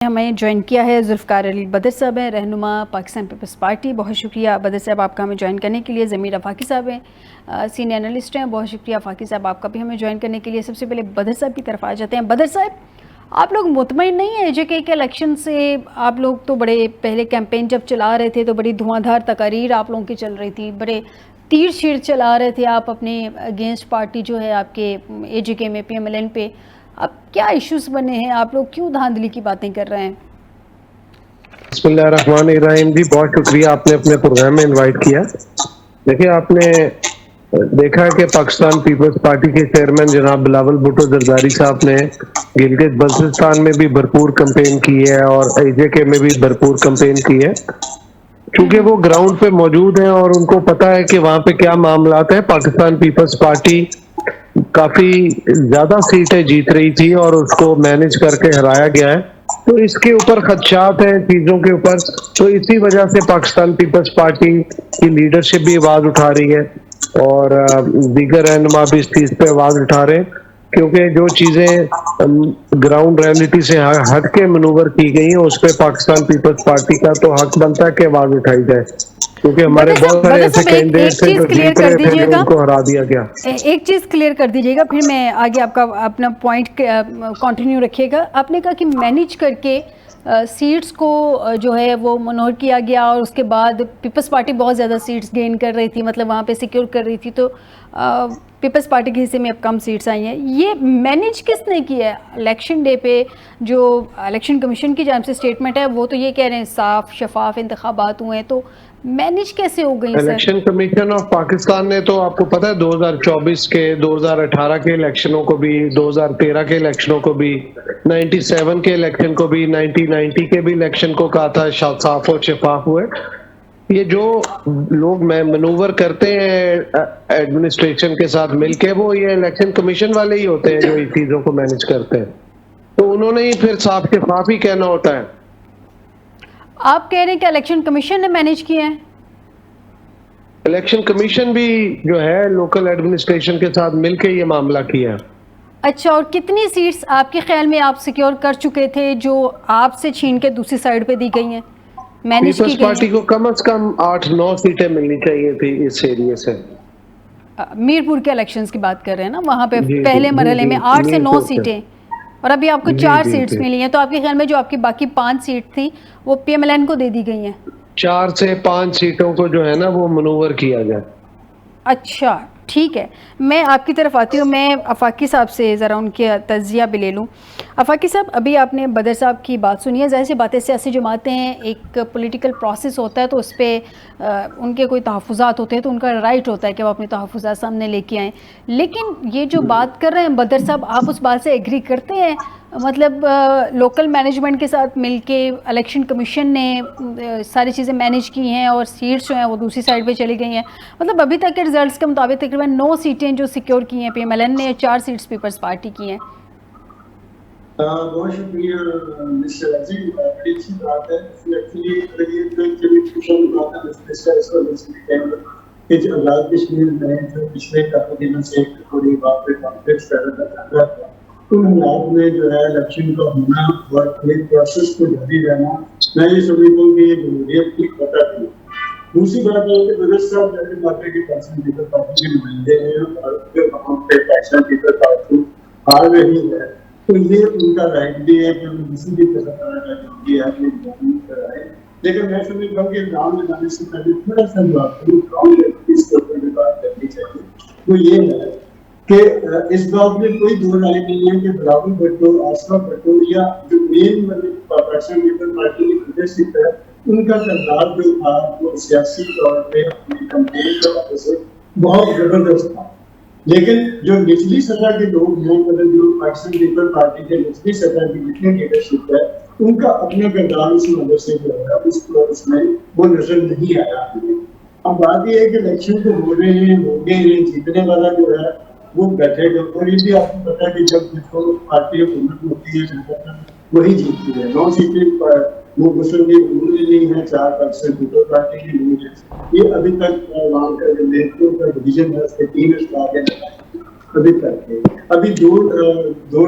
हमें ज्वाइन किया है जुल्फ़कार अली बदर साहब हैं, रहनुमा पाकिस्तान पीपल्स पार्टी। बहुत शुक्रिया बदर साहब आपका हमें ज्वाइन करने के लिए। ज़मीर आफाकी साहब हैं, सीनियर एनालिस्ट हैं। बहुत शुक्रिया आफाकी साहब आपका भी हमें ज्वाइन करने के लिए। सबसे पहले बदर साहब की तरफ आ जाते हैं। बदर साहब, आप लोग मुतमईन नहीं है जेके के इलेक्शन से? आप लोग तो बड़े पहले कैंपेन जब चला रहे थे तो बड़ी धुआंधार तकारीर आप लोगों की चल रही थी, बड़े तीर छीड़ चला रहे थे आप अपने अगेंस्ट पार्टी जो है आपके AJK में PMLN पे। अब क्या इश्यूज़ बने हैं? आप लोग क्यों धांधली की बातें कर रहे हैं? बिस्मिल्लाहिर्रहमानिर्रहीम जी, बहुत शुक्रिया आपने अपने प्रोग्राम में इनवाइट किया। देखिए, आपने देखा कि पाकिस्तान पीपल्स पार्टी के चेयरमैन जनाब बिलावल भुट्टो जरदारी साहब ने गिलगित बल्तिस्तान में भी भरपूर कैंपेन की है और AJK में भी भरपूर कैंपेन की है, क्योंकि वो ग्राउंड पे मौजूद हैं और उनको पता है कि वहां पे क्या मामलात है। पाकिस्तान पीपल्स पार्टी काफी ज्यादा सीटें जीत रही थी और उसको मैनेज करके हराया गया है, तो इसके ऊपर खदशात हैं चीजों के ऊपर। तो इसी वजह से पाकिस्तान पीपल्स पार्टी की लीडरशिप भी आवाज उठा रही है और दीगर रहनुमा भी इस चीज पे आवाज उठा रहे हैं, क्योंकि जो चीजें ग्राउंड रियलिटी से हट के मनूवर की गई हैं उस पर पाकिस्तान पीपल्स पार्टी का तो हक बनता है कि आवाज उठाई जाए, क्योंकि हमारे बहुत सारे ऐसे कैंडिडेट थे जो जीत रहे थे जो उनको हरा दिया गया। एक चीज़ क्लियर कर दीजिएगा, फिर मैं आगे आपका अपना पॉइंट कंटिन्यू रखिएगा। आपने कहा कि मैनेज करके सीट्स को जो है वो मनोर किया गया और उसके बाद पीपल्स पार्टी बहुत ज़्यादा सीट्स गेन कर रही थी, मतलब वहाँ पे सिक्योर कर रही थी, तो पीपल्स पार्टी के हिस्से में अब कम सीट्स आई हैं। ये मैनेज किसने किया है? इलेक्शन डे पे जो इलेक्शन कमीशन की जानिब से स्टेटमेंट है वो तो ये कह रहे हैं साफ शफाफ इंतखाबात हुए हैं, तो मैनेज कैसे हो गई? इलेक्शन कमीशन ऑफ पाकिस्तान ने तो आपको पता है 2024 के, 2018 के इलेक्शनों को भी, 2013 के इलेक्शनों को भी, 97 के इलेक्शन को भी, 1990 के भी इलेक्शन को कहा था साफ और शफाफ हुए। ये जो लोग मनूवर करते हैं एडमिनिस्ट्रेशन के साथ मिलके, वो ये इलेक्शन कमीशन वाले ही होते हैं जो इस चीजों को मैनेज करते हैं, तो उन्होंने ही फिर साफ शफाफ ही कहना होता है। आप कह रहे हैं कि इलेक्शन कमीशन ने मैनेज किया है? इलेक्शन कमीशन भी जो है लोकल एडमिनिस्ट्रेशन के साथ मिलके ये मामला किया। अच्छा, और कितनी सीट्स आपके ख्याल में आप सिक्योर कर चुके थे जो आपसे छीन के दूसरी साइड पे दी गई हैं, मैनेज की गई? पीपल्स पार्टी को कम से कम 8-9 सीटें मिलनी चाहिए थी इस एरिया से। मीरपुर के इलेक्शंस की बात कर रहे हैं ना, वहाँ पे पहले मरहले में 8 से 9 सीटें और अभी आपको 4 सीट्स मिली हैं, तो आपके ख्याल में जो आपकी बाकी 5 सीट थी वो PMLN को दे दी गई हैं? 4 से 5 सीटों को जो है ना वो मनूवर किया जाए। अच्छा, ठीक है, मैं आपकी तरफ आती हूँ। मैं आफाकी साहब से ज़रा उनके तजिया भी ले लूँ। आफाकी साहब, अभी आपने बदर साहब की बात सुनी है। ज़ाहिर सी बातें, सियासी जमातें हैं, एक पॉलिटिकल प्रोसेस होता है, तो उस पर उनके कोई तहफ़्फ़ुज़ात होते हैं तो उनका राइट होता है कि वो अपने तहफ़्फ़ुज़ात सामने लेके आएँ। लेकिन ये जो बात कर रहे हैं बदर साहब, आप उस बात से एग्री करते हैं? मतलब लोकल मैनेजमेंट के साथ मिलके इलेक्शन कमीशन ने सारी चीज़ें मैनेज की हैं और सीट्स जो हैं वो दूसरी साइड पे चली गई हैं। मतलब अभी तक के रिजल्ट्स के मुताबिक तकरीबन 9 सीटें जो सिक्योर की हैं PMLN ने, 4 सीट्स पीपल्स पार्टी की हैं। बहुत शुक्रिया मिस्टर अजीज, बड़ी अच्छी बात है। एक्चुअली ये तो चलिए बात है कि जो आज़ाद कश्मीर में जो पिछले काफी दिनों से थोड़ी बात पे कॉन्फ्लिक्ट पैदा कर रहा था, उन हालात में जो है इलेक्शन का होना और एक प्रोसेस को जारी रहना, मैं ये समझता हूँ कि ये जमहूरियत की पता थी। दूसरी बात है कि बदर साहब जैसे पार्टी के पाकिस्तान पीपल्स पार्टी के नुमाइंदे हैं और अगर वहाँ पे पाकिस्तान पीपल्स पार्टी आ रही है तो ये उनका राइट भी है कि हम किसी भी तरह का जो है कराए। लेकिन मैं समझता हूँ कि गाँव लगाने से पहले थोड़ा सा बात करनी चाहिए, वो ये है कि इस बात में कोई दो राय नहीं है कि बिलावल भुट्टो, आसरा भुट्टो या जो मेन पाकिस्तान पीपल्स पार्टी की लीडरशिप है, उनका किरदार जो था वो सियासी तौर पे अपनी कैंपेन के वजह से बहुत जबरदस्त था। लेकिन जो निचली सतह के लोग हैं, मतलब जो पाकिस्तान पीपल्स पार्टी के निचली सतह की जितनी लीडरशिप है, उनका अपना किरदार उस वजह से जो है उसमें वो नजर नहीं आया। अब बात यह है कि इलेक्शन तो हो रहे हैं, हो गए हैं, जीतने वाला जो है वो बैठेगा। और ये भी आपको पता है कि जब जिसको पार्टी हुकूमत होती है वही जीतती है। 9 सीटें पर वो मुस्लिम नहीं है, 4 पाकिस्तान पीपल्स पार्टी की नहीं है। ये अभी तक वहाँ का जो नेतृत्व का डिवीजन है उसके 3 आगे अभी तक है। अभी दो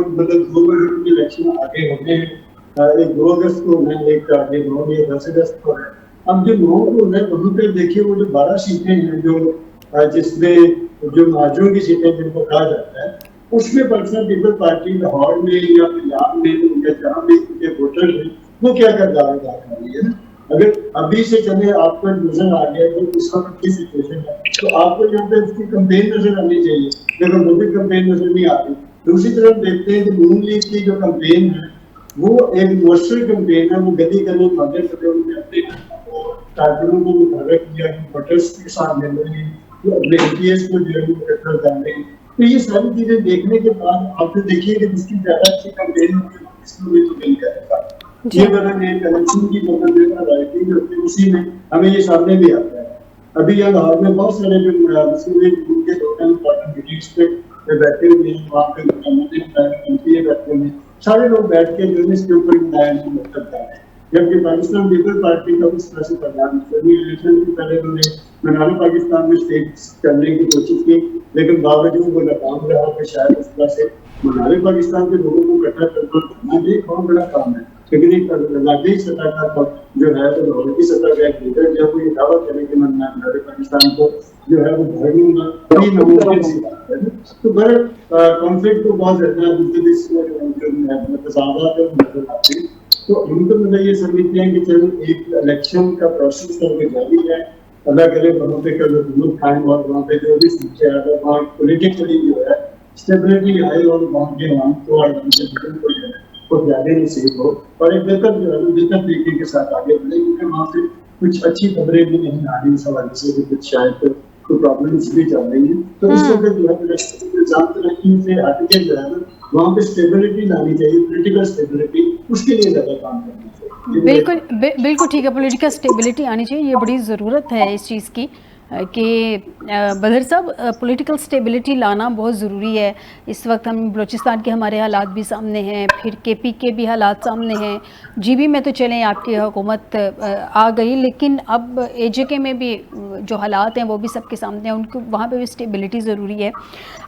मतलब 2 इलेक्शन आगे होने हैं एक 2 अगस्त को है, एक 9 या 10 अगस्त को है। अब जो 9 को है वहाँ पे देखिए वो जो 12 सीटें हैं जो जिसमें जो महाजों की सीटें जिनको कहा जाता है, उसमें पर्सनल पीपल पार्टी लाहौर में या पंजाब में या जहाँ भी उनके वोटर हैं वो क्या कर दावेदार कर रही है ना। अगर अभी से चले आपको नजर आ गया तो इस वक्त की सिचुएशन है तो आपको यहाँ पे उसकी कंपेन नजर आनी चाहिए, लेकिन मुझे कंपेन नजर नहीं आती। दूसरी तरफ देखते हैं कि नून लीग की जो कंपेन है वो एक मॉइस्चर कंपेन है, वो गली गली मदद करते हुए अपने कारकुनों को मुताबिक किया कि वोटर्स के साथ मिल रहे हैं, तो अपने एटीएस को जो है वो इकट्ठा कर रहे हैं। तो ये सारी चीजें देखने के बाद आप तो देखिए कि जिसकी ज्यादा अच्छी कंपेन होगी इसको भी तो मिल जाएगा। ये मतलब एक इलेक्शन की मतलब राइटिंग होती है उसी में हमें ये सामने भी आता है। अभी यहाँ लाहौर में बहुत सारे जो मुस्लिम लीग के लोग इंपॉर्टेंट मीटिंग्स पे बैठे हुए हैं, वहाँ पे एमपी बैठे हुए हैं, सारे लोग बैठ के जो है इसके ऊपर मतलब कर रहे हैं। जबकि पाकिस्तान पीपल पार्टी का उस तरह से प्रधान इलेक्शन से पहले उन्होंने मनाली पाकिस्तान में स्टेट करने की कोशिश की, लेकिन बावजूद वो नाकाम रहा कि शायद उस तरह से मनाली पाकिस्तान के लोगों को इकट्ठा करना ये बहुत बड़ा काम है। लेकिन एक अंतर्राष्ट्रीय सतह का जो है तो लाहौर की सतह का एक लीडर जब वो ये दावा करे कि मैं मनाली पाकिस्तान को जो है वो भर लूंगा, ये नामुमकिन सी बात है। तो बड़े कॉन्फ्लिक्ट को बहुत ज्यादा दूसरे तजादात नजर आते हैं। तो हम तो मतलब ये समझते हैं कि चलो एक इलेक्शन का प्रोसेस करके जारी है, अलग अलग वहाँ पे कल हुकूमत कायम और वहाँ पे जो भी सीटें अगर वहाँ पोलिटिकली जो है स्टेबिलिटी आए और वहाँ के वहाँ को और को जो है वो ज्यादा नहीं सही हो और एक बेहतर जो है बेहतर तरीके के साथ आगे बढ़े, क्योंकि वहाँ पे कुछ अच्छी खबरें भी नहीं आ रही इस हवाले से कि कुछ शायद कोई प्रॉब्लम्स भी चल रही है। तो इस वक्त जो है निजाम तरक्की से हटके जो है ना वहाँ पे स्टेबिलिटी लानी चाहिए, पॉलिटिकल स्टेबिलिटी, उसके लिए ज्यादा काम करना चाहिए। बिल्कुल ठीक है, पॉलिटिकल स्टेबिलिटी आनी चाहिए, ये बड़ी ज़रूरत है इस चीज़ की कि बदर साहब पॉलिटिकल स्टेबिलिटी लाना बहुत ज़रूरी है। इस वक्त हम बलूचिस्तान के हमारे हालात भी सामने हैं, फिर केपी के भी हालात सामने हैं, जीबी में तो चलें आपकी हुकूमत आ गई, लेकिन अब एजेके में भी जो हालात हैं वो भी सबके सामने हैं, उनको वहाँ पे भी स्टेबिलिटी ज़रूरी है।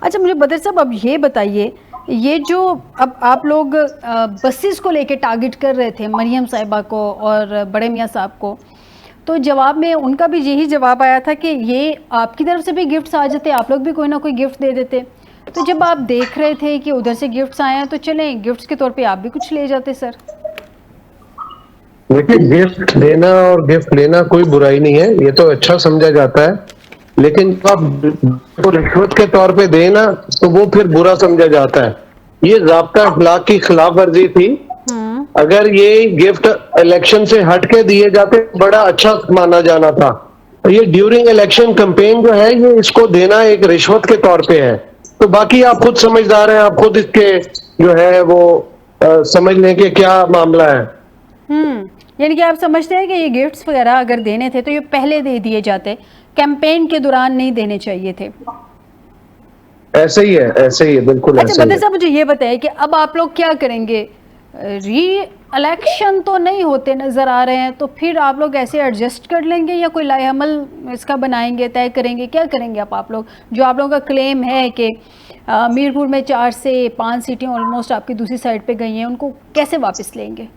अच्छा मुझे बदर साहब अब ये बताइए, ये जो अब आप लोग बसेस को लेके टारगेट कर रहे थे मरियम साहिबा को और बड़े मियाँ साहब को, तो जवाब में उनका भी यही जवाब आया था कि ये आपकी तरफ से भी गिफ्ट्स आ जाते, आप लोग भी कोई ना कोई गिफ्ट दे देते। तो जब आप देख रहे थे कि उधर से गिफ्ट्स आए हैं तो चलें गिफ्ट्स के तौर पे आप भी कुछ ले जाते सर। देखिए गिफ्ट देना और गिफ्ट लेना कोई बुराई नहीं है, ये तो अच्छा समझा जाता है, लेकिन जब आप रिश्वत के तौर पे देना तो वो फिर बुरा समझा जाता है। ये ज़ाब्ता अखलाक की खिलाफ वर्जी थी। अगर ये गिफ्ट इलेक्शन से हट के दिए जाते बड़ा अच्छा माना जाना था। तो ये ड्यूरिंग इलेक्शन कैंपेन जो है ये इसको देना एक रिश्वत के तौर पे है। तो बाकी आप खुद समझदार हैं, आप खुद इसके जो है वो समझ लें कि क्या मामला है। यानी कि आप समझते हैं कि ये गिफ्ट्स वगैरह अगर देने थे तो ये पहले दे दिए जाते, कैंपेन के दौरान नहीं देने चाहिए थे। ऐसे ही है, ऐसे ही है, बिल्कुल ऐसे ही है। अच्छा बदर साहब मुझे ये बताइए कि अब आप लोग क्या करेंगे, री इलेक्शन तो नहीं होते नज़र आ रहे हैं, तो फिर आप लोग ऐसे एडजस्ट कर लेंगे या कोई लाएअमल इसका बनाएंगे, तय करेंगे, क्या करेंगे आप लोग? जो आप लोगों का क्लेम है कि मीरपुर में 4 से 5 सीटें ऑलमोस्ट आपकी दूसरी साइड पे गई हैं, उनको कैसे वापस लेंगे?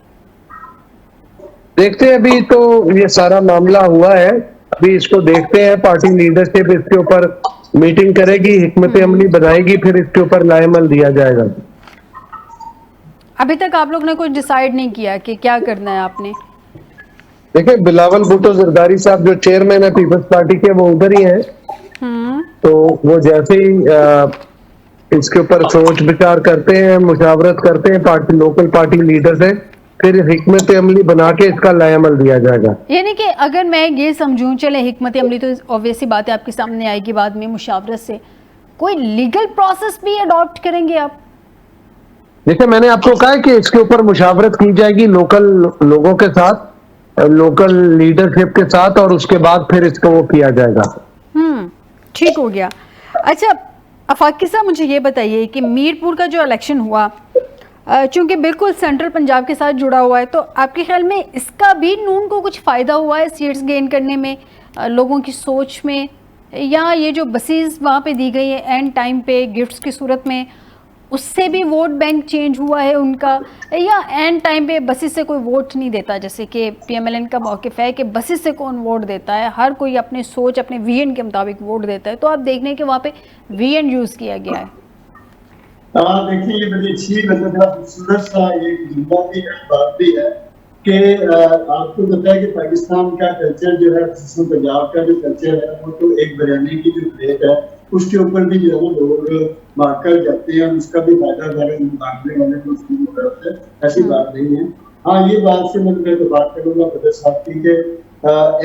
देखते हैं, अभी तो ये सारा मामला हुआ है, अभी इसको देखते हैं। पार्टी लीडरशिप इसके ऊपर मीटिंग करेगी, हिकमत अमली बनाएगी, फिर इसके ऊपर लाएअमल दिया जाएगा। अभी तक आप लोग ने कुछ डिसाइड नहीं किया कि क्या करना है आपने? देखिए बिलावल भुट्टो जरदारी साहब जो चेयरमैन है पीपल्स पार्टी के, वो उधर ही हैं। तो वो जैसे ही इसके ऊपर सोच विचार करते हैं, मुशावरत करते हैं पार्टी लोकल पार्टी लीडर से, फिर हिकमत अमली बना के इसका लाएअमल दिया जाएगा। यानी कि अगर मैं ये समझूं, चले हिकमत अमली तो ऑब्वियसली बात है आपके सामने आएगी बाद में मुशावरत से, कोई लीगल प्रोसेस भी अडॉप्ट करेंगे आप? देखिए मैंने आपको कहा है कि इसके ऊपर मुशावरत की जाएगी लोकल लोगों के साथ, लोकल लीडरशिप के साथ, और उसके बाद फिर इसको वो किया जाएगा। ठीक हो गया। अच्छा अफाकी साहब मुझे ये बताइए कि मीरपुर का जो इलेक्शन हुआ, चूंकि बिल्कुल सेंट्रल पंजाब के साथ जुड़ा हुआ है, तो आपके ख्याल में इसका भी नून को कुछ फ़ायदा हुआ है सीट्स गेन करने में, लोगों की सोच में, या ये जो बसेस वहाँ पे दी गई है एंड टाइम पे गिफ्ट्स की सूरत में, उससे भी वोट बैंक चेंज हुआ है उनका, या एंड टाइम पे बसिस से कोई वोट नहीं देता, जैसे कि पीएमएलएन का मौक़िफ़ है कि बसिस से कौन वोट देता है, हर कोई अपने सोच अपने वीएन के मुताबिक वोट देता है, तो आप देखने के वहाँ पे वीएन यूज़ किया गया है। देखिए ये बड़ी अच्छी मतलब बड़ा खूबसूरत सा एक जुमला भी है, बात भी है कि आपको पता है कि पाकिस्तान का कल्चर जो है, पंजाब का जो कल्चर है, वो तो एक बिरयानी की जो प्लेट है उसके ऊपर भी जो है लोग मारकर जाते हैं, उसका भी फायदा मारने वाले को उसकी जरूरत है, ऐसी बात नहीं है। हाँ, ये बात से मैं तो बात करूंगा बदर साहब की कि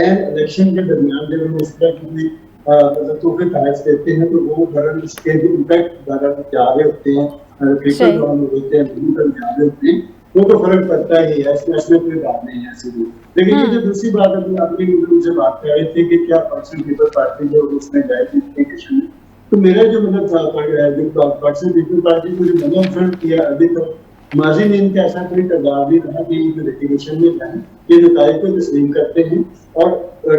एन इलेक्शन के दरमियान जब हम इस तरह की मतलब तोहफे तहस देते हैं तो वो बरन उसके जो इम्पैक्ट बरन जा रहे होते हैं, क्रिकेट जो हम होते हैं जा रहे होते हैं, वो तो फर्क पड़ता ही है, इसमें कोई बात नहीं है ऐसी। लेकिन ये जो दूसरी बात अभी आपने मुझसे बात कर रहे थे कि क्या पाकिस्तान पीपल पार्टी जो उसमें जाएगी, तो मेरा जो मतलब पाकिस्तान पीपल पार्टी को जो मैंने ऑब्जर्व किया अभी तक माजी में इनका ऐसा कोई किरदार नहीं रहा कि जो लिटिगेशन में जाए, ये नताइज को तस्लीम करते हैं और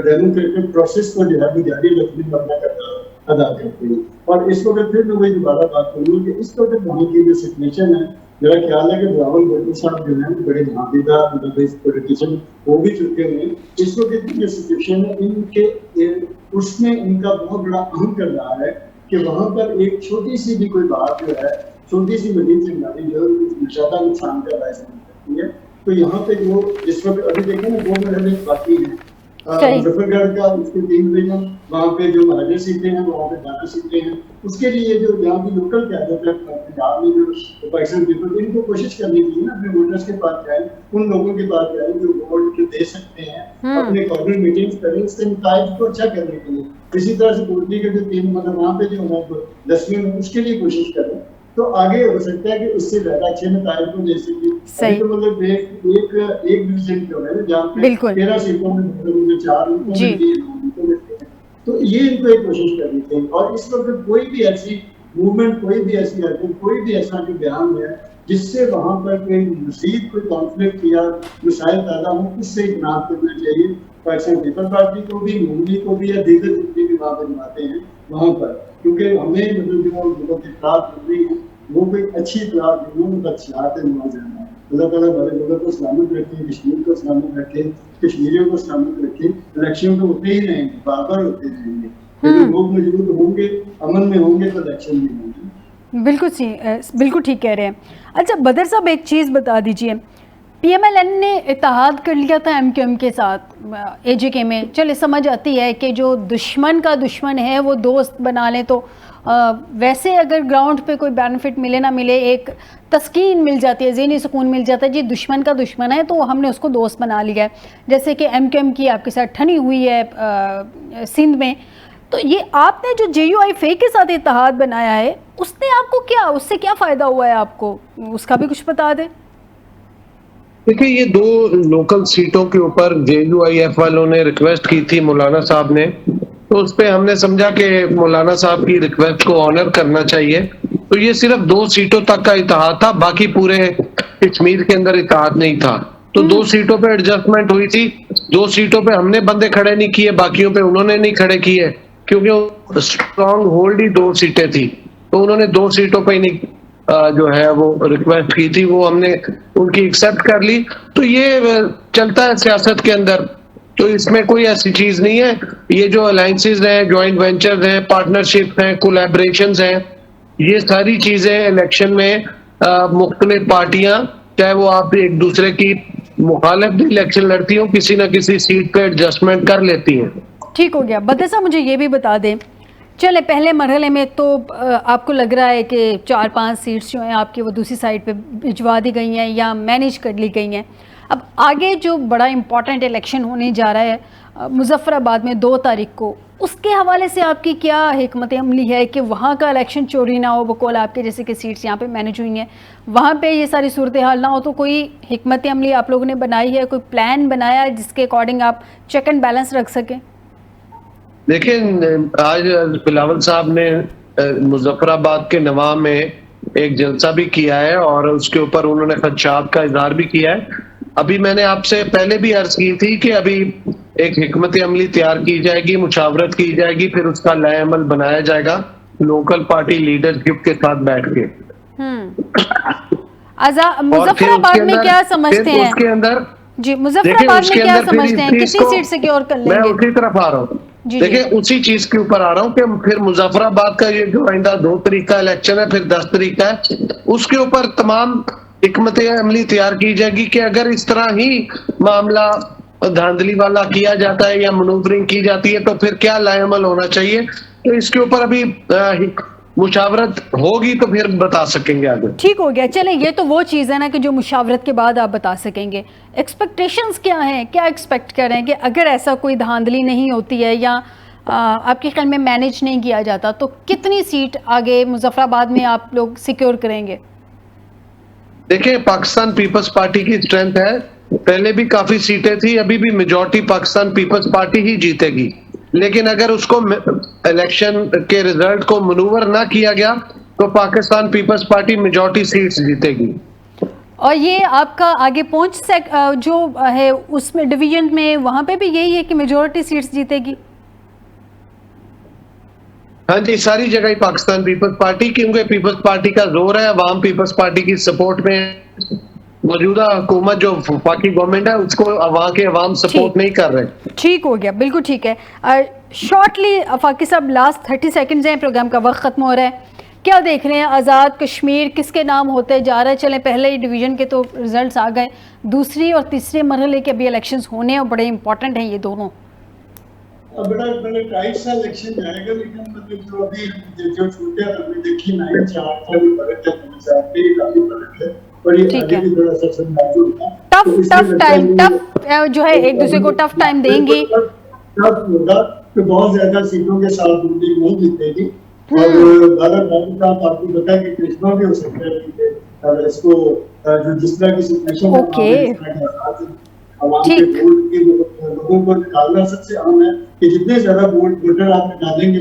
डेमोक्रेटिक प्रोसेस को जो है वो जारी रखने में अपना किरदार अदा करते हैं। और इस वक्त फिर मैं वही दोबारा बात करूँगा कि इस वक्त वहाँ की जो सिचुएशन है, मेरा ख्याल है कि बिलावल भुट्टो साहब जो है बड़े नामीदा मतलब पॉलिटिशियन हो भी चुके हैं। इस वक्त की जो सिचुएशन है इनके उसमें इनका बहुत बड़ा अहम किरदार है कि वहाँ पर एक छोटी सी भी कोई बात जो है, छोटी सी मजीद चिंगारी जो है ज्यादा नुकसान का बायस बन सकती है। तो यहाँ पे जो जिस वक्त अभी देखें ना 2 मरहले बाकी हैं, मुजफ्फरगढ़ का उसके 3 महीने, वहाँ पे जो महाजर सीटें हैं वहाँ पे 12 सीटें हैं, उसके लिए जो यहाँ की लोकल क्यादत है पंजाब में जो पाकिस्तान पीपल, इनको कोशिश करनी चाहिए ना अपने वोटर्स के पास जाए, उन लोगों के पास जाए जो वोट दे सकते हैं, अपने कॉर्नर मीटिंग्स करें, इसके नताइज को अच्छा करने के लिए। इसी तरह से पोल्ट्री के जो 3 मतलब वहाँ पे जो है 10वें में उसके लिए कोशिश करें, तो आगे हो सकता है कि उससे ज्यादा अच्छे नताइज को दे सके। तो मतलब एक डिवीजन जो है जहाँ पे 13 सीटों में 4 में, तो ये इनको एक कोशिश करनी चाहिए। और इस वक्त कोई भी ऐसी मूवमेंट, कोई भी ऐसी हरकत, कोई भी ऐसा जो बयान है जिससे वहां पर कोई मजीद कोई कॉन्फ्लिक्ट या मिसाइल पैदा हो, उससे इजनाब करना चाहिए पाकिस्तान पीपल पार्टी को भी, मूवली को भी, या दीगर जितने भी वहाँ पर जमाते हैं वहाँ पर, क्योंकि हमें मतलब जो इतलात मिल रही है वो कोई अच्छी इतलात नहीं, वो बदशरात है नौजवान। अल्लाह ताला हमारे मुल्क को सलामत रखे, कश्मीर को सलामत रखे, कश्मीरियों को सलामत रखे। इलेक्शन तो होते ही रहेंगे, बार-बार होते रहेंगे, लेकिन लोग मजबूत होंगे, अमन में होंगे तो इलेक्शन में होंगे। बिल्कुल ठीक कह रहे हैं। अच्छा बदर साहब, एक चीज़ बता दीजिए, पीएमएलएन ने इत्तेहाद कर लिया था एमक्यूएम के साथ एजेके में, चले समझ आती है कि जो दुश्मन का दुश्मन है वो दोस्त बना लें, तो वैसे अगर ग्राउंड पे कोई बेनिफिट मिले ना मिले, एक तस्कीन मिल जाती है, ज़हनी सुकून मिल जाता है, जी दुश्मन का दुश्मन है तो हमने उसको दोस्त बना लिया है। जैसे कि एमक्यूएम की आपके साथ ठनी हुई है सिंध में, तो ये आपने जो JUIF के साथ इत्तेहाद बनाया है, उसने आपको क्या, उससे क्या फ़ायदा हुआ है आपको, उसका भी कुछ बता दें। देखिए, ये 2 लोकल सीटों के ऊपर JUIF वालों ने रिक्वेस्ट की थी मौलाना साहब ने, तो उस पर हमने समझा कि मौलाना साहब की रिक्वेस्ट को ऑनर करना चाहिए। तो ये सिर्फ 2 सीटों तक का इत्तेहाद था, बाकी पूरे कश्मीर के अंदर इत्तेहाद नहीं था। तो 2 सीटों पे एडजस्टमेंट हुई थी, 2 सीटों पे हमने बंदे खड़े नहीं किए, बाकियों पे उन्होंने नहीं खड़े किए, क्योंकि स्ट्रॉन्ग होल्ड ही 2 सीटें थी, तो उन्होंने 2 सीटों पे ही नहीं जो है वो रिक्वेस्ट की थी, वो हमने उनकी एक्सेप्ट कर ली। तो ये चलता है सियासत के अंदर, तो इसमें कोई ऐसी चीज नहीं है। ये जो अलायंसेस हैं, जॉइंट वेंचर्स हैं, पार्टनरशिप हैं, कोलैबोरेशंस हैं, ये सारी चीजें इलेक्शन में मुख्तलिफ पार्टियां, चाहे वो आप एक दूसरे की मुखालिफ भी इलेक्शन लड़ती हो, किसी ना किसी सीट पे एडजस्टमेंट कर लेती हैं। ठीक हो गया। बदर साहब मुझे ये भी बता दें, चले पहले मरहले में तो आपको लग रहा है कि 4-5 सीट्स जो हैं आपकी वो दूसरी साइड पे भिजवा दी गई हैं या मैनेज कर ली गई हैं। अब आगे जो बड़ा इम्पॉर्टेंट इलेक्शन होने जा रहा है मुजफ्फराबाद में 2 तारीख को, उसके हवाले से आपकी क्या हिकमत अमली है कि वहाँ का इलेक्शन चोरी ना हो, बकौल आपके जैसे कि सीट्स यहाँ पे मैनेज हुई हैं, वहाँ पे ये सारी सूरत हाल ना हो, तो कोई हिकमत अमली आप लोगों ने बनाई है, कोई प्लान बनाया है जिसके अकॉर्डिंग आप चेक एंड बैलेंस रख सकें? देखिए, आज बिलावल साहब ने मुजफ्फराबाद के नवा में एक जलसा भी किया है और उसके ऊपर उन्होंने खदशात का इजहार भी किया है। अभी मैंने आपसे पहले भी अर्ज की थी कि अभी एक हिकमत अमली तैयार की जाएगी, मुशावरत की जाएगी, फिर उसका लाए अमल बनाया जाएगा लोकल पार्टी लीडरशिप के साथ बैठ के। मुजफ्फराबाद में क्या समझते हैं उसके अंदर जी, मुजफ्फराबाद में क्या समझते हैं, कितनी इसको सीट सिक्योर कर मैं लेंगे? उसी तरफ आ रहा हूँ। जी, देखिए उसी चीज के ऊपर आ रहा हूँ कि फिर मुजफ्फराबाद का ये जो आइंदा 2 तारीख का इलेक्शन है, फिर 10 तारीख का है, उसके ऊपर तमाम हिकमत अमली तैयार की जाएगी कि अगर इस तरह ही मामला धांधली वाला किया जाता है या मनूवरिंग की जाती है तो फिर क्या लाएमल होना चाहिए। तो इसके ऊपर अभी मुशावरत होगी तो फिर बता सकेंगे आगे। ठीक हो गया, चलें, ये तो वो चीज़ है ना कि जो मुशावरत के बाद आप बता सकेंगे। एक्सपेक्टेशंस क्या हैं, क्या एक्सपेक्ट कर रहे हैं कि अगर ऐसा कोई धांधली नहीं होती है या आपके ख्याल में मैनेज नहीं किया जाता तो कितनी सीट आगे मुजफ्फराबाद में आप लोग सिक्योर करेंगे? देखिए पाकिस्तान पीपल्स पार्टी की स्ट्रेंथ है, पहले भी काफी सीटें थी, अभी भी मेजॉरिटी पाकिस्तान पीपल्स पार्टी ही जीतेगी, लेकिन अगर उसको इलेक्शन के रिजल्ट को मनूवर ना किया गया तो पाकिस्तान पीपल्स पार्टी मेजॉरिटी सीट्स जीतेगी। और ये आपका आगे पहुंच जो है उसमें डिवीजन में वहां पे भी यही है कि मेजॉरिटी सीट्स जीतेगी? हाँ जी, सारी जगह ही पाकिस्तान पीपल्स पार्टी, क्योंकि पीपल्स पार्टी का जोर है, अवाम पीपल्स पार्टी की सपोर्ट में मौजूदा हुकूमत जो वफाकी गवर्नमेंट है उसको वहाँ के अवाम सपोर्ट नहीं कर रहे। ठीक हो गया, बिल्कुल ठीक है। शॉर्टली फाकी साहब, लास्ट 30 सेकंड्स हैं, प्रोग्राम का वक्त खत्म हो रहा है, क्या देख रहे हैं? आज़ाद कश्मीर किसके नाम होते जा रहा है? चलें, पहले ही डिवीज़न के तो रिजल्ट्स आ गए, दूसरी और तीसरे मरहले के अभी इलेक्शंस होने हैं और बड़े इंपॉर्टेंट हैं ये दोनों। बड़ा टाइट सा इलेक्शन जाएगा, लेकिन मतलब जो अभी जो छूटे अभी देखिए 9-4 का भी फर्क है, 2000 पे काफी फर्क है, और ये आगे भी थोड़ा सा संभाल होगा। टफ जो है एक दूसरे को टफ टाइम देंगे, टफ होगा तो बहुत ज्यादा सीटों के साथ दिल्ली नहीं जीतेगी। और भारत का आपको पता है कि कृष्णा भी हो सकता है कि इसको जो जिस तरह की सिचुएशन लोगों को निकालना सबसे अहम है कि जितने ज्यादा वोटर आप निकालेंगे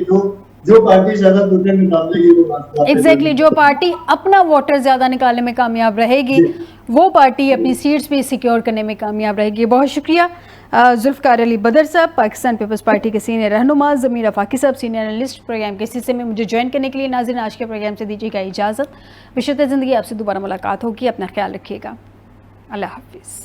जो पार्टी ज्यादा वोटर निकालेगी वो एग्जैक्टली जो पार्टी अपना वोटर ज्यादा निकालने में कामयाब रहेगी वो पार्टी अपनी सीट्स भी सिक्योर करने में कामयाब रहेगी। बहुत शुक्रिया जुल्फ़िकार अली बदर साहब, पाकिस्तान पीपल्स पार्टी के सीनियर रहनुमा, ज़मीर आफाकी साहब सीनियर एनालिस्ट प्रोग्राम के हिस्से में मुझे ज्वाइन करने के लिए। नाज़रीन, आज के प्रोग्राम से दीजिएगा इजाज़त, बिशर्ते ज़िंदगी आपसे दोबारा मुलाकात होगी, अपना ख्याल रखिएगा, अल्लाह हाफिज़।